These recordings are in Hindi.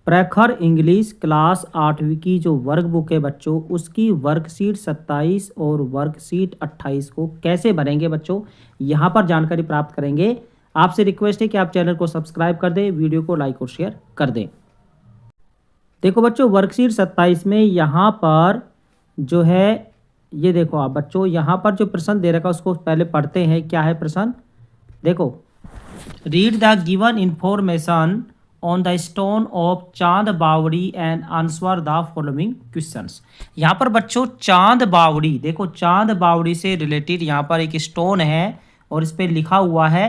प्रखर इंग्लिश क्लास 8वीं की जो वर्क बुक है बच्चों, उसकी वर्कशीट 27 और वर्कशीट 28 को कैसे भरेंगे बच्चों, यहाँ पर जानकारी प्राप्त करेंगे। आपसे रिक्वेस्ट है कि आप चैनल को सब्सक्राइब कर दें, वीडियो को लाइक और शेयर कर दें। देखो बच्चों, वर्कशीट 27 में यहाँ पर जो है, ये देखो आप बच्चों, यहाँ पर जो प्रश्न दे रखा है उसको पहले पढ़ते हैं। क्या है प्रश्न? देखो, read the given information on the stone of चांद बावड़ी and answer the following questions. यहाँ पर बच्चों चांद बावड़ी, देखो चांद बावड़ी से रिलेटेड यहाँ पर एक स्टोन है और इस पर लिखा हुआ है,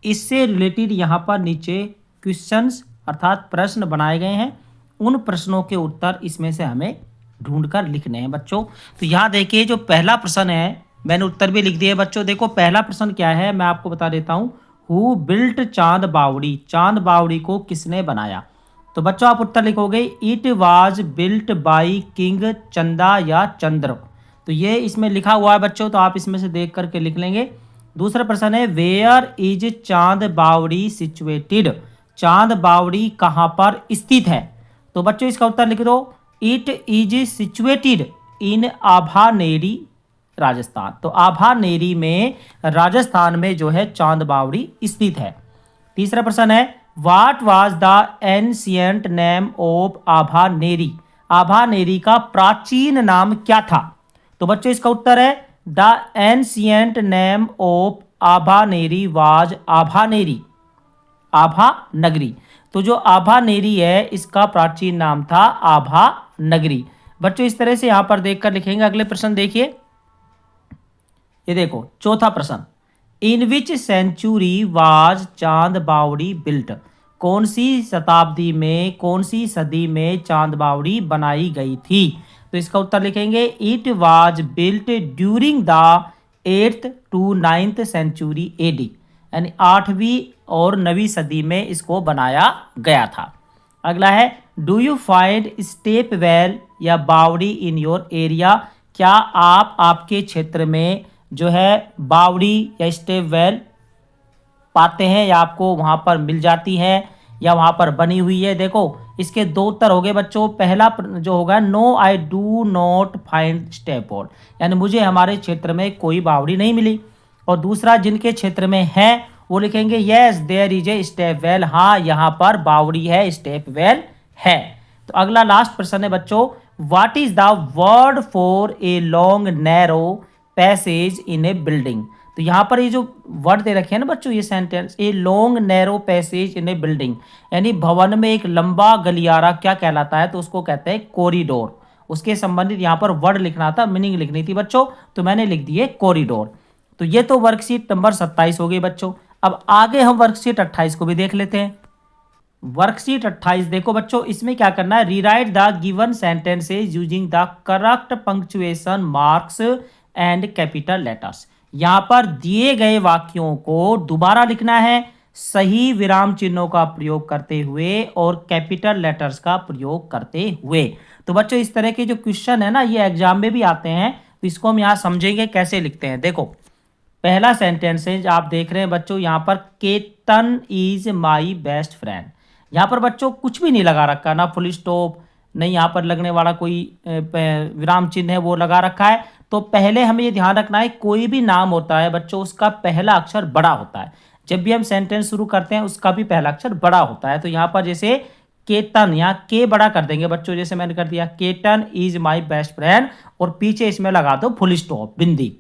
इससे रिलेटेड यहाँ पर नीचे क्वेश्चंस अर्थात प्रश्न बनाए गए हैं। उन प्रश्नों के उत्तर इसमें से हमें ढूंढकर लिखने हैं बच्चों। तो यहाँ देखिए, जो पहला प्रश्न है, मैंने उत्तर भी लिख दिए बच्चों। देखो पहला प्रश्न क्या है, मैं आपको बता देता हूँ। हु बिल्ट चांद बावड़ी, चांद बावड़ी को किसने बनाया? तो बच्चों आप उत्तर लिखोगे, it was built by king चंदा या चंद्र। तो ये इसमें लिखा हुआ है बच्चों, तो आप इसमें से देख करके लिख लेंगे। दूसरा प्रश्न है, वेयर इज चांद बावड़ी सिचुएटेड, चांद बावड़ी कहाँ पर स्थित है? तो बच्चों इसका उत्तर लिख दो, it is situated in Abhaneri Rajasthan. तो आभानेरी में, राजस्थान में जो है चांद बावड़ी स्थित है। तीसरा प्रश्न है, what was the ancient name of Abhaneri, Abhaneri का प्राचीन नाम क्या था? तो बच्चों इसका उत्तर है, the ancient name of Abhaneri was Abhaneri, Abha Nagari. तो जो आभानेरी है इसका प्राचीन नाम था आभा नगरी। बच्चों इस तरह से यहां पर देखकर लिखेंगे। अगले प्रश्न देखिए, ये देखो चौथा प्रश्न, इन विच सेंचुरी वाज चांद बावड़ी बिल्ट, कौन सी शताब्दी में, कौन सी सदी में चांद बावड़ी बनाई गई थी? तो इसका उत्तर लिखेंगे, it was built during the 8th to 9th century AD, यानी 8वीं और 9वीं सदी में इसको बनाया गया था। अगला है, do you find step well या बावड़ी इन योर एरिया, क्या आप आपके क्षेत्र में जो है बावड़ी या स्टेप वेल पाते हैं या आपको वहां पर मिल जाती है या वहां पर बनी हुई है? देखो इसके दो उत्तर हो गए बच्चों। पहला जो होगा, no I do not find step well, यानी मुझे हमारे क्षेत्र में कोई बावड़ी नहीं मिली। और दूसरा, जिनके क्षेत्र में है वो लिखेंगे, yes there is a step well, हाँ यहाँ पर बावड़ी है, स्टेप वेल है। तो अगला लास्ट प्रश्न है बच्चों, what is the word for a long narrow passage in A building? तो यहाँ पर ये जो वर्ड दे रखे हैं ना बच्चों, ये sentence, a long narrow passage in A building, यानी भवन में एक लंबा गलियारा क्या कहलाता है? तो उसको कहते हैं कॉरिडोर। उसके संबंधित यहाँ पर वर्ड लिखना था, मीनिंग लिखनी थी बच्चों, तो मैंने लिख दिए कॉरिडोर। तो ये तो वर्कशीट नंबर 27 हो गई बच्चों। अब आगे हम वर्कशीट 28 को भी देख लेते हैं। वर्कशीट 28 देखो बच्चों, इसमें क्या करना है, rewrite the given sentences using the correct punctuation marks and capital letters. यहां पर दिए गए वाक्यों को दोबारा लिखना है, सही विराम चिन्हों का प्रयोग करते हुए और कैपिटल लेटर्स का प्रयोग करते हुए। तो बच्चों इस तरह के जो क्वेश्चन है ना, ये एग्जाम में भी आते हैं, तो इसको हम यहां समझेंगे कैसे लिखते हैं। देखो पहला सेंटेंस है, आप देख रहे हैं बच्चों यहाँ पर, Ketan is my best friend. यहाँ पर बच्चों कुछ भी नहीं लगा रखा, ना फुल स्टॉप, नहीं यहाँ पर लगने वाला कोई विराम चिन्ह है वो लगा रखा है। तो पहले हमें ये ध्यान रखना है, कोई भी नाम होता है बच्चों उसका पहला अक्षर बड़ा होता है। जब भी हम सेंटेंस शुरू करते हैं उसका भी पहला अक्षर बड़ा होता है। तो यहाँ पर जैसे केतन, यहाँ के बड़ा कर देंगे बच्चों, जैसे मैंने कर दिया, Ketan is my best friend, और पीछे इसमें लगा दो फुल स्टॉप, बिंदी।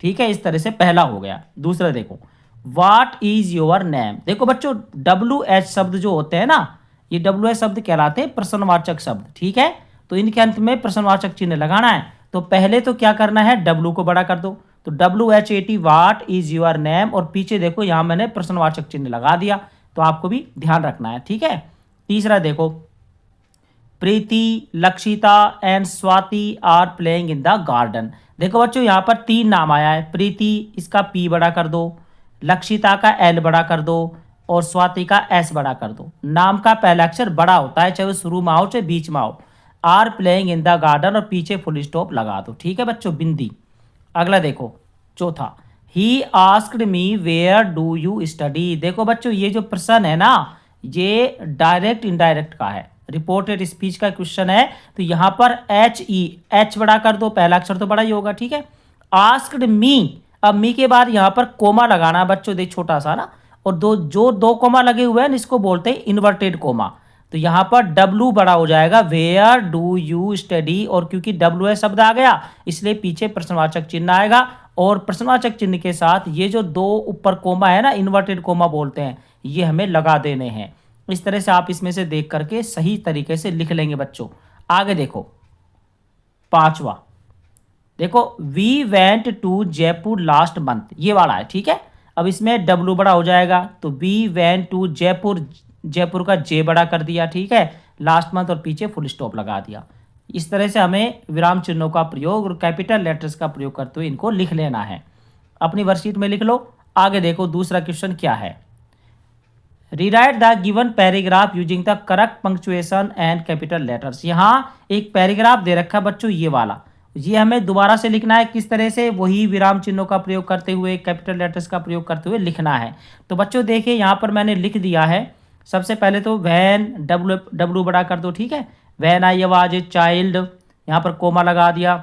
ठीक है, इस तरह से पहला हो गया। दूसरा देखो, व्हाट इज योर नेम। देखो बच्चों WH शब्द जो होते हैं ना, ये WH शब्द कहलाते हैं प्रश्नवाचक शब्द। ठीक है, तो इनके अंत में प्रश्नवाचक चिन्ह लगाना है। तो पहले तो क्या करना है, W को बड़ा कर दो, तो WHAT what is your name, और पीछे देखो यहाँ मैंने प्रश्नवाचक चिन्ह लगा दिया, तो आपको भी ध्यान रखना है। ठीक है, तीसरा देखो, Preeti, Lakshita and Swati are playing in the garden. देखो बच्चों यहाँ पर 3 नाम आया है, प्रीति इसका P बड़ा कर दो, लक्षिता का L बड़ा कर दो, और स्वाति का S बड़ा कर दो। नाम का पहला अक्षर बड़ा होता है, चाहे वो शुरू में आओ चाहे बीच में आओ। Are playing in the garden, और पीछे फुल स्टॉप लगा दो। ठीक है बच्चों, बिंदी। अगला देखो चौथा, he asked me where do you study. देखो बच्चों ये जो प्रश्न है ना, ये डायरेक्ट इनडायरेक्ट का है। रिपोर्टेड स्पीच का क्वेश्चन है। तो यहाँ पर एच बड़ा कर दो, पहला अक्षर तो बड़ा ही होगा, ठीक है। आस्क्ड मी, अब मी के बाद यहाँ पर कोमा लगाना है बच्चों, देख छोटा सा ना, और दो कोमा लगे हुए हैं इसको बोलते हैं इन्वर्टेड कोमा। तो यहाँ पर डब्लू बड़ा हो जाएगा, वेयर डू यू स्टडी, और क्योंकि डब्लू है शब्द आ गया इसलिए पीछे प्रश्नवाचक चिन्ह आएगा, और प्रश्नवाचक चिन्ह के साथ ये जो दो ऊपर कोमा है ना, इन्वर्टेड कोमा बोलते हैं, ये हमें लगा देने हैं। इस तरह से आप इसमें से देख करके सही तरीके से लिख लेंगे बच्चों। आगे देखो, पांचवा देखो, we went to Jaipur last month, ये वाला है, ठीक है। अब इसमें डब्लू बड़ा हो जाएगा, तो we went to Jaipur, Jaipur का जे बड़ा कर दिया, ठीक है, लास्ट मंथ और पीछे फुल स्टॉप लगा दिया। इस तरह से हमें विराम चिन्हों का प्रयोग और कैपिटल लेटर्स का प्रयोग करते हुए इनको लिख लेना है। अपनी वर्कशीट में लिख लो। आगे देखो दूसरा क्वेश्चन क्या है, rewrite the given paragraph using the correct punctuation and capital letters. यहाँ एक पैराग्राफ दे रखा है बच्चों, ये वाला, ये हमें दोबारा से लिखना है। किस तरह से, वही विराम चिन्हों का प्रयोग करते हुए, कैपिटल लेटर्स का प्रयोग करते हुए लिखना है। तो बच्चों देखिए यहाँ पर मैंने लिख दिया है। सबसे पहले तो वैन, डब्लू बड़ा कर दो, ठीक है, when I was a child, यहाँ पर कोमा लगा दिया।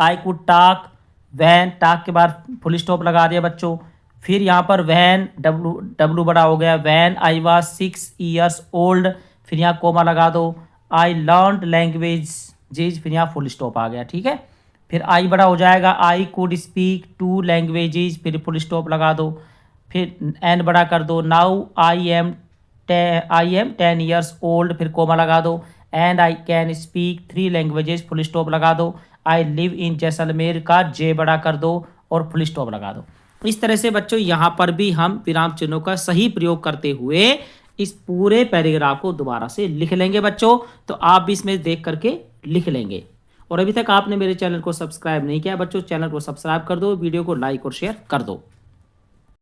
आई कुड टाक, वैन, टाक के बाद फुल स्टॉप लगा दिया बच्चों। फिर यहाँ पर वैन, डब्लू बड़ा हो गया, when I was 6 years old, फिर यहाँ कोमा लगा दो। आई लर्नड लैंग्वेज, फिर यहाँ फुल स्टॉप आ गया, ठीक है। फिर आई बड़ा हो जाएगा, आई कुड स्पीक 2 languages, फिर फुल स्टॉप लगा दो। फिर एन बड़ा कर दो, now I am 10 years old, फिर कोमा लगा दो। And I can speak 3 languages, full stop लगा दो। आई लिव इन जैसलमेर का जे बड़ा कर दो और फुल स्टॉप लगा दो। इस तरह से बच्चों यहाँ पर भी हम विराम चिन्हों का सही प्रयोग करते हुए इस पूरे पैराग्राफ को दोबारा से लिख लेंगे बच्चों। तो आप भी इसमें देख करके लिख लेंगे। और अभी तक आपने मेरे चैनल को सब्सक्राइब नहीं किया बच्चों, चैनल को सब्सक्राइब कर दो, वीडियो को लाइक और शेयर कर दो।